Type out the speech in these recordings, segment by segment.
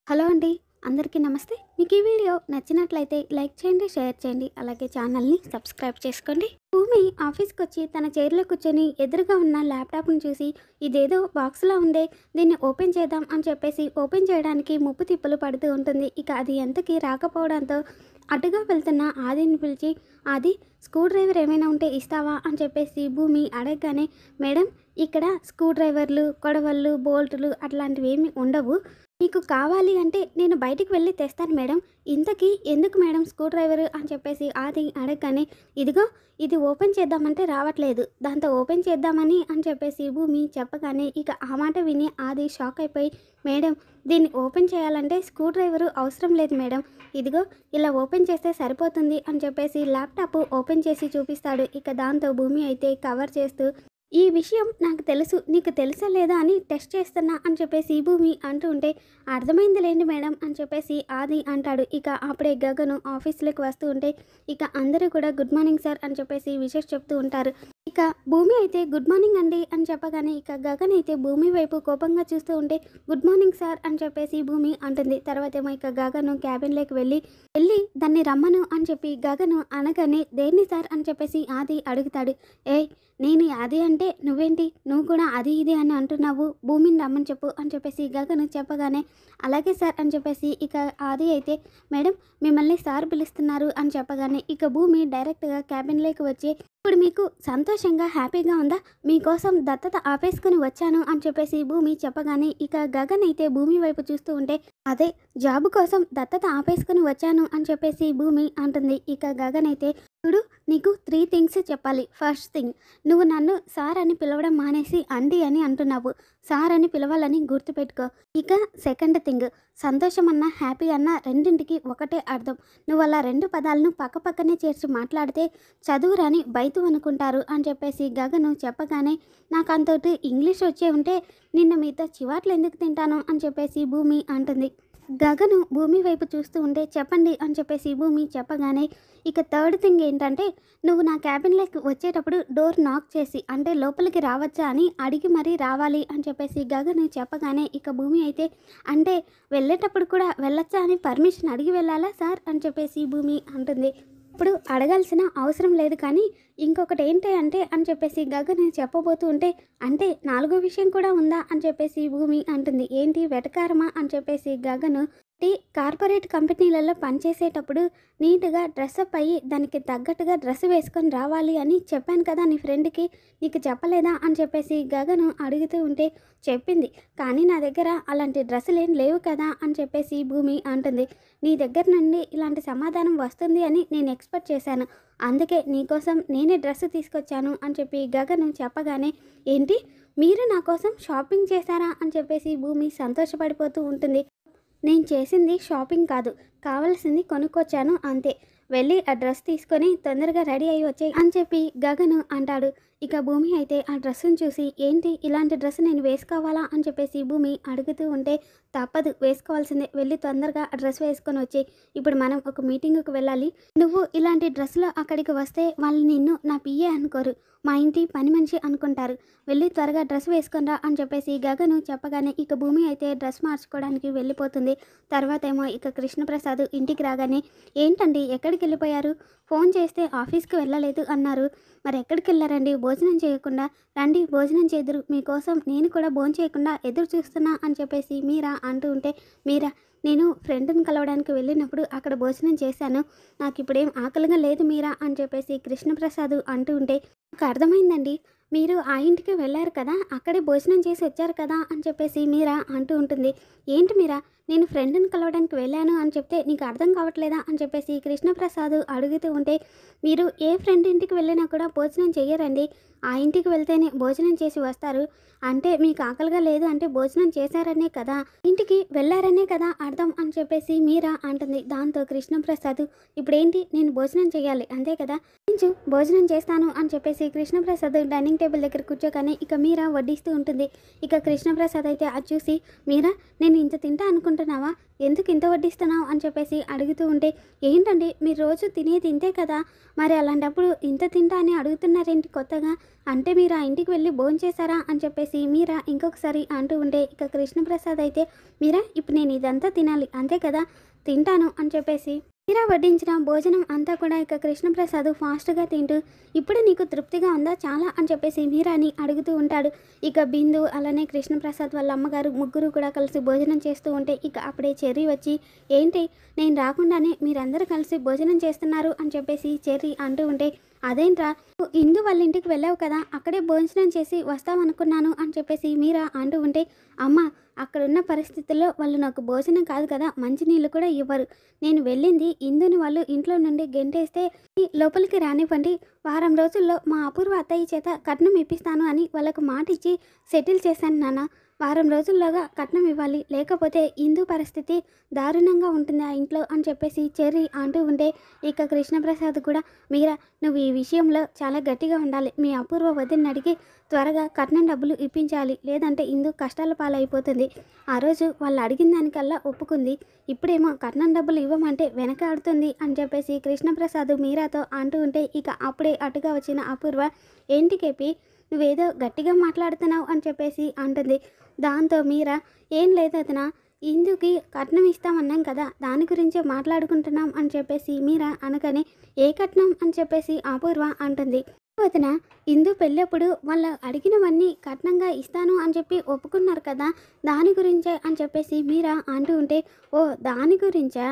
Hello అండి. అందరికీ నమస్తే. మీకు ఈ వీడియో నచ్చినట్లయితే లైక్ చేయండి, షేర్ చేయండి. అలాగే ఛానల్‌ని సబ్స్క్రైబ్ చేసుకోండి. భూమి ఆఫీస్‌కొచ్చి తన చైర్‌లో కూర్చొని ఎదురుగా ఉన్న ల్యాప్‌టాప్‌ని చూసి ఇదేదో బాక్స్‌లా ఉందే, దీన్ని ఓపెన్ చేద్దాం అని చెప్పేసి ఓపెన్ చేయడానికి ముప్పు తిప్పలు పడుతూ ఉంటుంది. ఇక అది ఎంతకీ రాకపోవడంతో అటుగా వెళ్తున్న ఆదిని పిలిచి, "ఆది, స్క్రూ డ్రైవర్ ఏమైనా ఉంటే ఇస్తావా?" అని చెప్పేసి భూమి అడగగానే, "మేడం, ఇక్కడ స్క్రూ డ్రైవర్లు, కొడవళ్ళు, బోల్టులు అట్లాంటివేమీ ఉండవు. మీకు కావాలి అంటే నేను బయటికి వెళ్ళి తెస్తాను మేడం. ఇంతకీ ఎందుకు మేడం స్క్రూ డ్రైవరు?" అని చెప్పేసి ఆది అడగగానే, "ఇదిగో ఇది ఓపెన్ చేద్దామంటే రావట్లేదు. దాంతో ఓపెన్ చేద్దామని" అని చెప్పేసి భూమి చెప్పగానే ఇక ఆ మాట విని ఆది షాక్ అయిపోయి, "మేడం, దీన్ని ఓపెన్ చేయాలంటే స్క్రూ డ్రైవరు అవసరం లేదు మేడం. ఇదిగో ఇలా ఓపెన్ చేస్తే సరిపోతుంది" అని చెప్పేసి ల్యాప్‌టాప్ ఓపెన్ చేసి చూపిస్తాడు. ఇక దాంతో భూమి అయితే కవర్ చేస్తూ, "ఈ విషయం నాకు తెలుసు. నీకు తెలుసా లేదా అని టెస్ట్ చేస్తున్నా" అని చెప్పేసి భూమి అంటూ ఉంటే, "అర్థమైందిలేండి మేడం" అని చెప్పేసి ఆది అంటాడు. ఇక అప్పుడే గగను ఆఫీస్‌లోకి వస్తూ ఉంటే ఇక అందరూ కూడా "గుడ్ మార్నింగ్ సార్" అని చెప్పేసి విషెస్ చెప్తూ ఉంటారు. ఇక భూమి అయితే "గుడ్ మార్నింగ్ అండి" అని చెప్పగానే ఇక గగన్ అయితే భూమి వైపు కోపంగా చూస్తూ ఉంటే, "గుడ్ మార్నింగ్ సార్" అని చెప్పేసి భూమి అంటుంది. తర్వాతేమో ఇక గగను క్యాబిన్‌లోకి వెళ్ళి దాన్ని రమ్మను అని చెప్పి గగను అనగానే, "దేన్ని సార్" అని చెప్పేసి ఆది అడుగుతాడు. "ఏయ్, నేను అది అంటే నువ్వేంటి, నువ్వు కూడా అది ఇది అని అంటున్నావు, భూమిని రమ్మని చెప్పు" అని చెప్పేసి గగను చెప్పగానే, "అలాగే సార్" అని చెప్పేసి ఇక ఆది అయితే, "మేడం, మిమ్మల్ని సార్ పిలుస్తున్నారు" అని చెప్పగానే ఇక భూమి డైరెక్ట్గా క్యాబిన్లోకి వచ్చి, "ఇప్పుడు మీకు సంతోషంగా హ్యాపీగా ఉందా? మీకోసం దత్తత ఆపేసుకుని వచ్చాను" అని చెప్పేసి భూమి చెప్పగానే ఇక గగన్ అయితే భూమి వైపు చూస్తూ ఉంటే, "అదే జాబ్ కోసం దత్తత ఆపేసుకుని వచ్చాను" అని చెప్పేసి భూమి అంటుంది. ఇక గగన్ అయితే, "చూడు, నీకు 3 థింగ్స్ చెప్పాలి. ఫస్ట్ థింగ్, నువ్వు నన్ను సార్ అని పిలవడం మానేసి అండి అని అంటున్నావు. సార్ అని పిలవాలని గుర్తుపెట్టుకో. ఇక సెకండ్ థింగ్, సంతోషం అన్న హ్యాపీ అన్న రెండింటికి ఒకటే అర్థం. నువ్వు అలా 2 పదాలను పక్కపక్కనే చేర్చి మాట్లాడితే చదువురాని బైతు అనుకుంటారు" అని చెప్పేసి గగను చెప్పగానే, "నాకు అంతటి ఇంగ్లీష్ వచ్చే ఉంటే నిన్ను మీతో చివాట్లు ఎందుకు తింటాను" అని చెప్పేసి భూమి అంటుంది. గగను భూమి వైపు చూస్తూ ఉంటే, "చెప్పండి" అని చెప్పేసి భూమి చెప్పగానే ఇక థర్డ్ థింగ్ ఏంటంటే, "నువ్వు నా క్యాబిన్లోకి వచ్చేటప్పుడు డోర్ నాక్ చేసి అంటే లోపలికి రావచ్చా అని అడిగి మరీ రావాలి" అని చెప్పేసి గగను చెప్పగానే ఇక భూమి అయితే, "అంటే వెళ్ళేటప్పుడు కూడా వెళ్ళొచ్చా అని పర్మిషన్ అడిగి వెళ్ళాలా సార్" అని చెప్పేసి భూమి అంటుంది. "ఇప్పుడు అడగాల్సిన అవసరం లేదు, కానీ ఇంకొకటి ఏంటి అంటే" అని చెప్పేసి గగను చెప్పబోతూ ఉంటే, "అంటే నాలుగో విషయం కూడా ఉందా" అని చెప్పేసి భూమి అంటుంది. "ఏంటి వెటకారమా" అని చెప్పేసి గగను, కార్పొరేట్ కంపెనీలలో పనిచేసేటప్పుడు నీట్‌గా డ్రెస్అప్ అయ్యి దానికి తగ్గట్టుగా డ్రెస్ వేసుకొని రావాలి అని చెప్పాను కదా నీ ఫ్రెండ్‌కి, నీకు చెప్పలేదా" అని చెప్పేసి గగను అడుగుతూ ఉంటే, "చెప్పింది, కానీ నా దగ్గర అలాంటి డ్రెస్సులేం లేవు కదా" అని చెప్పేసి భూమి అంటుంది. "నీ దగ్గర నుండి ఇలాంటి సమాధానం వస్తుంది అని నేను ఎక్స్‌పెక్ట్ చేశాను. అందుకే నీకోసం నేనే డ్రెస్ తీసుకొచ్చాను" అని చెప్పి గగను చెప్పగానే, "ఏంటి, మీరు నా కోసం షాపింగ్ చేశారా" అని చెప్పేసి భూమి సంతోషపడిపోతూ ఉంటుంది. "నేను చేసింది షాపింగ్ కాదు, కావాల్సింది కొనుక్కొచ్చాను అంతే. వెళ్ళి ఆ డ్రెస్ తీసుకొని తొందరగా రెడీ అయ్యి వచ్చేయి" అని చెప్పి గగను అంటాడు. ఇక భూమి అయితే ఆ డ్రెస్సును చూసి, "ఏంటి, ఇలాంటి డ్రెస్ నేను వేసుకోవాలా" అని చెప్పేసి భూమి అడుగుతూ ఉంటే, "తప్పదు, వేసుకోవాల్సిందే. వెళ్ళి తొందరగా ఆ డ్రెస్ వేసుకొని వచ్చేయి. ఇప్పుడు మనం ఒక మీటింగ్‌కి వెళ్ళాలి. నువ్వు ఇలాంటి డ్రెస్‌లో అక్కడికి వస్తే వాళ్ళు నిన్ను నా పిఏ అనుకోరు, మా ఇంటి పని మనిషి అనుకుంటారు. వెళ్ళి త్వరగా డ్రెస్ వేసుకొని రా" అని చెప్పేసి గగను చెప్పగానే ఇక భూమి అయితే డ్రెస్ మార్చుకోవడానికి వెళ్ళిపోతుంది. తర్వాతేమో ఇక కృష్ణప్రసాద్ ఇంటికి రాగానే, "ఏంటండి, ఎక్కడికి వెళ్ళిపోయారు? ఫోన్ చేస్తే ఆఫీస్‌కి వెళ్ళలేదు అన్నారు. మరి ఎక్కడికి వెళ్ళారండి భోజనం చేయకుండా? రండి, భోజనం చేద్దురు. మీకోసం నేను కూడా భోంచేయకుండా ఎదురు చూస్తున్నా" అని చెప్పేసి మీరా అంటూ ఉంటే, "మీరా, నేను ఫ్రెండ్‌ని కలవడానికి వెళ్ళినప్పుడు అక్కడ భోజనం చేశాను. నాకిప్పుడేం ఆకలిగా లేదు మీరా" అని చెప్పేసి కృష్ణప్రసాద్ అంటూ ఉంటే, "నాకు అర్థమైందండి. మీరు ఆ ఇంటికి వెళ్లారు కదా, అక్కడే భోజనం చేసి వచ్చారు కదా" అని చెప్పేసి మీరా అంటూ ఉంటుంది. "ఏంటి మీరా, నేను ఫ్రెండ్‌ని కలవడానికి వెళ్ళాను అని చెప్తే నీకు అర్థం కావట్లేదా" అని చెప్పేసి కృష్ణప్రసాద్ అడుగుతూ ఉంటే, "మీరు ఏ ఫ్రెండ్ ఇంటికి వెళ్ళినా కూడా భోజనం చెయ్యరండి. ఆ ఇంటికి వెళ్తేనే భోజనం చేసి వస్తారు. అంటే మీకు ఆకలిగా లేదు అంటే భోజనం చేశారనే కదా, ఇంటికి వెళ్ళారనే కదా అర్థం" అని చెప్పేసి మీరా అంటుంది. దాంతో కృష్ణప్రసాద్, "ఇప్పుడేంటి, నేను భోజనం చేయాలి అంతే కదా, కొంచెం భోజనం చేస్తాను" అని చెప్పేసి కృష్ణప్రసాద్ డైనింగ్ టేబుల్ దగ్గర కూర్చోగానే ఇక మీరా వడ్డిస్తూ ఉంటుంది. ఇక కృష్ణప్రసాద్ అయితే అది చూసి, "మీరా, నేను ఇంత తింటా అనుకుంటున్నావా? ఎందుకు ఇంత వడ్డిస్తున్నావు" అని చెప్పేసి అడుగుతూ ఉంటే, "ఏంటండి, మీరు రోజు తినేది ఇంతే కదా, మరి అలాంటప్పుడు ఇంత తింటా అని అడుగుతున్నారేంటి కొత్తగా? అంటే మీరు ఆ ఇంటికి వెళ్ళి భోంచేశారా అని చెప్పేసి మీరా ఇంకొకసారి అంటూ ఉంటే ఇక కృష్ణప్రసాద్ అయితే మీరా ఇప్పుడు నేను ఇదంతా తినాలి అంతే కదా, తింటాను అని చెప్పేసి మీరా వడ్డించిన భోజనం అంతా కూడా ఇక కృష్ణప్రసాద్ ఫాస్ట్గా తింటూ ఇప్పుడు నీకు తృప్తిగా ఉందా చాలా అని చెప్పేసి మీరాని అడుగుతూ ఉంటాడు. ఇక బిందు అలానే కృష్ణప్రసాద్ వాళ్ళ అమ్మగారు ముగ్గురు కూడా కలిసి భోజనం చేస్తూ ఉంటే ఇక అప్పుడే చెర్రీ వచ్చి ఏంటి నేను రాకుండానే మీరందరూ కలిసి భోజనం చేస్తున్నారు అని చెప్పేసి చెర్రీ అంటూ ఉంటే అదేంట్రా ఇందు వాళ్ళ ఇంటికి వెళ్ళావు కదా అక్కడే భోజనం చేసి వస్తామనుకున్నాను అని చెప్పేసి మీరా అంటూ ఉంటే అమ్మ అక్కడున్న పరిస్థితుల్లో వాళ్ళు నాకు భోజనం కాదు కదా మంచినీళ్ళు కూడా ఇవ్వరు. నేను వెళ్ళింది ఇందుని వాళ్ళు ఇంట్లో నుండి గెంటేస్తే లోపలికి రానివ్వండి, వారం రోజుల్లో మా అపూర్వ అత్తయ్య చేత కట్నం ఇప్పిస్తాను అని వాళ్ళకు మాట ఇచ్చి సెటిల్ చేశాను నాన్న. వారం రోజుల్లోగా కట్నం ఇవ్వాలి, లేకపోతే ఇందు పరిస్థితి దారుణంగా ఉంటుంది ఆ ఇంట్లో అని చెప్పేసి చెర్రీ అంటూ ఉంటే ఇక కృష్ణప్రసాద్ కూడా మీరా నువ్వు ఈ విషయంలో చాలా గట్టిగా ఉండాలి, మీ అపూర్వ వదిలిని అడిగి త్వరగా కట్నం డబ్బులు ఇప్పించాలి, లేదంటే ఇందు కష్టాల పాలైపోతుంది. ఆ రోజు వాళ్ళు అడిగిన దానికల్లా ఒప్పుకుంది, ఇప్పుడేమో కట్నం డబ్బులు ఇవ్వమంటే వెనకాడుతుంది అని చెప్పేసి కృష్ణప్రసాద్ మీరాతో అంటూ ఉంటే ఇక అప్పుడే అటుగా వచ్చిన అపూర్వ ఏంటి కేపి నువ్వేదో గట్టిగా మాట్లాడుతున్నావు అని చెప్పేసి అంటుంది. దాంతో మీరా ఏం లేదు అతనా ఇందుకి కట్నం ఇస్తామన్నాం కదా దాని గురించే మాట్లాడుకుంటున్నాం అని చెప్పేసి మీరా అనగానే ఏ కట్నం అని చెప్పేసి అపూర్వ అంటుంది. వదిన ఇందు పెళ్ళప్పుడు వాళ్ళు అడిగినవన్నీ కట్నంగా ఇస్తాను అని చెప్పి ఒప్పుకున్నారు కదా దాని గురించే అని చెప్పేసి మీరా అంటూ ఉంటే ఓ దాని గురించా,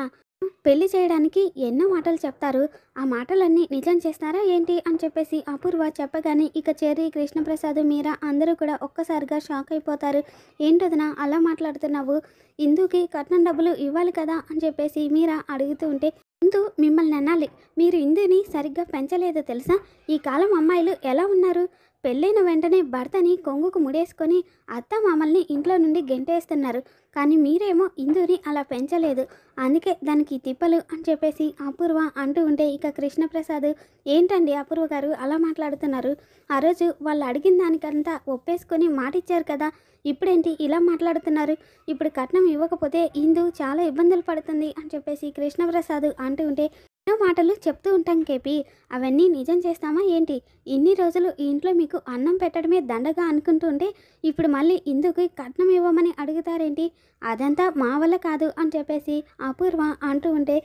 పెళ్లి చేయడానికి ఎన్నో మాటలు చెప్తారు, ఆ మాటలన్నీ నిజం చేస్తారా ఏంటి అని చెప్పేసి అపూర్వ చెప్పగానే ఇక చెర్రీ కృష్ణప్రసాద్ మీరా అందరూ కూడా ఒక్కసారిగా షాక్ అయిపోతారు. ఏంటదినా అలా మాట్లాడుతున్నావు, ఇందుకి కట్నం డబ్బులు ఇవ్వాలి కదా అని చెప్పేసి మీరా అడుగుతూ ఉంటే ఇందు మిమ్మల్ని అనాలి, మీరు ఇందుని సరిగ్గా పెంచలేదు తెలుసా, ఈ కాలం అమ్మాయిలు ఎలా ఉన్నారు, పెళ్ళైన వెంటనే భర్తని కొంగుకు ముడేసుకొని అత్త మామల్ని ఇంట్లో నుండి గెంటేస్తున్నారు, కానీ మీరేమో ఇందుని అలా పెంచలేదు, అందుకే దానికి తిప్పలు అని చెప్పేసి అపూర్వ అంటూ ఉంటే ఇక కృష్ణప్రసాద్ ఏంటండి అపూర్వ గారు అలా మాట్లాడుతున్నారు, ఆ రోజు వాళ్ళు అడిగిన దానికంతా ఒప్పేసుకొని మాటిచ్చారు కదా, ఇప్పుడేంటి ఇలా మాట్లాడుతున్నారు, ఇప్పుడు కట్నం ఇవ్వకపోతే ఇందు చాలా ఇబ్బందులు పడుతుంది అని చెప్పేసి కృష్ణప్రసాద్ అంటూ ఉంటే ఎన్నో మాటలు చెప్తూ ఉంటాం కేపి, అవన్నీ నిజం చేస్తామా ఏంటి, ఇన్ని రోజులు ఈ ఇంట్లో మీకు అన్నం పెట్టడమే దండగా అనుకుంటూ ఉంటే ఇప్పుడు మళ్ళీ ఇందుకు కట్నం ఇవ్వమని అడుగుతారేంటి, అదంతా మా వల్ల కాదు అని చెప్పేసి అపూర్వ అంటూ ఉంటే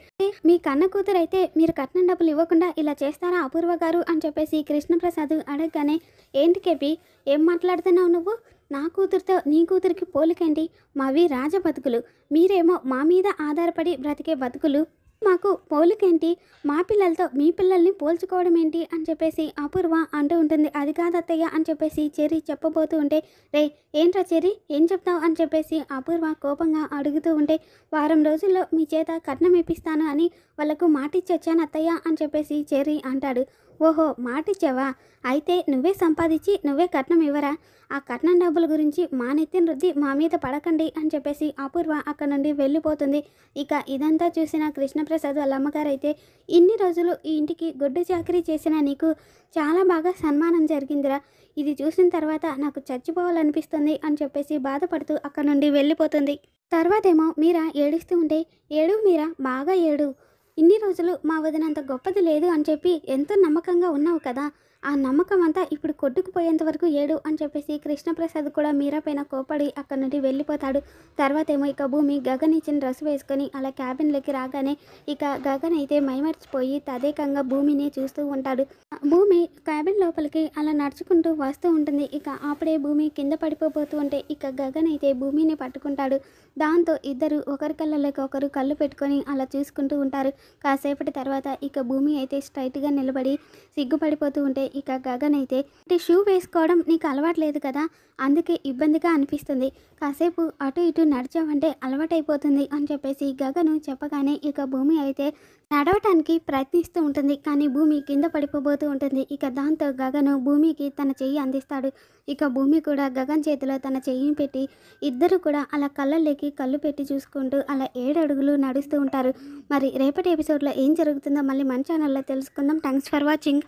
మీ కన్న కూతురు అయితే మీరు కట్నం డబ్బులు ఇవ్వకుండా ఇలా చేస్తారా అపూర్వ గారు అని చెప్పేసి కృష్ణప్రసాద్ అడగగానే ఏంటి కేపి ఏం మాట్లాడుతున్నావు నువ్వు, నా కూతురుతో నీ కూతురికి పోలికేంటి, మావి రాజ బతుకులు, మీరేమో మా మీద ఆధారపడి బ్రతికే బతుకులు, మాకు పోలికేంటి, మా పిల్లలతో మీ పిల్లల్ని పోల్చుకోవడం ఏంటి అని చెప్పేసి అపూర్వ అంటూ ఉంటుంది. అది కాదు అత్తయ్య అని చెప్పేసి చెర్రీ చెప్పబోతూ ఉంటే రే ఏంట్రా చెర్రీ ఏం చెప్తావు అని చెప్పేసి అపూర్వ కోపంగా అడుగుతూ ఉంటే వారం రోజుల్లో మీ చేత కట్నం ఇప్పిస్తాను అని వాళ్ళకు మాటిచ్చి వచ్చాను అత్తయ్య అని చెప్పేసి చెర్రీ అంటాడు. ఓహో మాటిచ్చావా, అయితే నువ్వే సంపాదించి నువ్వే కట్నం ఇవ్వరా, ఆ కట్నం డబ్బుల గురించి మా నెత్తిన రుద్ది మా మీద పడకండి అని చెప్పేసి అపూర్వ అక్కడ నుండి వెళ్ళిపోతుంది. ఇక ఇదంతా చూసిన కృష్ణప్రసాద్ వాళ్ళ అమ్మగారు అయితే ఇన్ని రోజులు ఈ ఇంటికి గొడ్డు చాకరీ చేసిన నీకు చాలా బాగా సన్మానం జరిగిందిరా, ఇది చూసిన తర్వాత నాకు చచ్చిపోవాలనిపిస్తుంది అని చెప్పేసి బాధపడుతూ అక్కడ నుండి వెళ్ళిపోతుంది. తర్వాతేమో మీరా ఏడుస్తూ ఉంటే ఏడు మీరా బాగా ఏడు, ఇన్ని రోజులు మా వదినంత గొప్పది లేదు అని చెప్పి ఎంతో నమ్మకంగా ఉన్నావు కదా, ఆ నమ్మకం అంతా ఇప్పుడు కొట్టుకుపోయేంత వరకు ఏడు అని చెప్పేసి కృష్ణప్రసాద్ కూడా మీరా పైన కోపడి అక్కడి నుండి వెళ్ళిపోతాడు. తర్వాత ఏమో ఇక భూమి గగన్ ఇచ్చిన డ్రెస్ వేసుకొని అలా క్యాబిన్లోకి రాగానే ఇక గగన్ అయితే మైమర్చిపోయి తదేకంగా భూమిని చూస్తూ ఉంటాడు. భూమి క్యాబిన్ లోపలికి అలా నడుచుకుంటూ వస్తూ ఉంటుంది. ఇక అప్పుడే భూమి కింద పడిపోతూ ఉంటే ఇక గగన్ అయితే భూమిని పట్టుకుంటాడు. దాంతో ఇద్దరు ఒకరి కళ్ళలోకి ఒకరు కళ్ళు పెట్టుకొని అలా చూసుకుంటూ ఉంటారు. కాసేపటి తర్వాత ఇక భూమి అయితే స్ట్రైట్గా నిలబడి సిగ్గుపడిపోతూ ఉంటే ఇక గగన్ అయితే షూ వేసుకోవడం నీకు అలవాటు లేదు కదా, అందుకే ఇబ్బందిగా అనిపిస్తుంది, కాసేపు అటు ఇటు నడిచావంటే అలవాటైపోతుంది అని చెప్పేసి గగను చెప్పగానే ఇక భూమి అయితే నడవటానికి ప్రయత్నిస్తూ ఉంటుంది. కానీ భూమి కింద పడిపోతూ ఉంటుంది. ఇక దాంతో గగను భూమికి తన చెయ్యి అందిస్తాడు. ఇక భూమి కూడా గగన్ చేతిలో తన చెయ్యిని పెట్టి ఇద్దరు కూడా అలా కళ్ళల్లోకి కళ్ళు పెట్టి చూసుకుంటూ అలా 7 అడుగులు నడుస్తూ ఉంటారు. మరి రేపటి ఎపిసోడ్లో ఏం జరుగుతుందో మళ్ళీ మన ఛానల్లో తెలుసుకుందాం. Thanks for watching.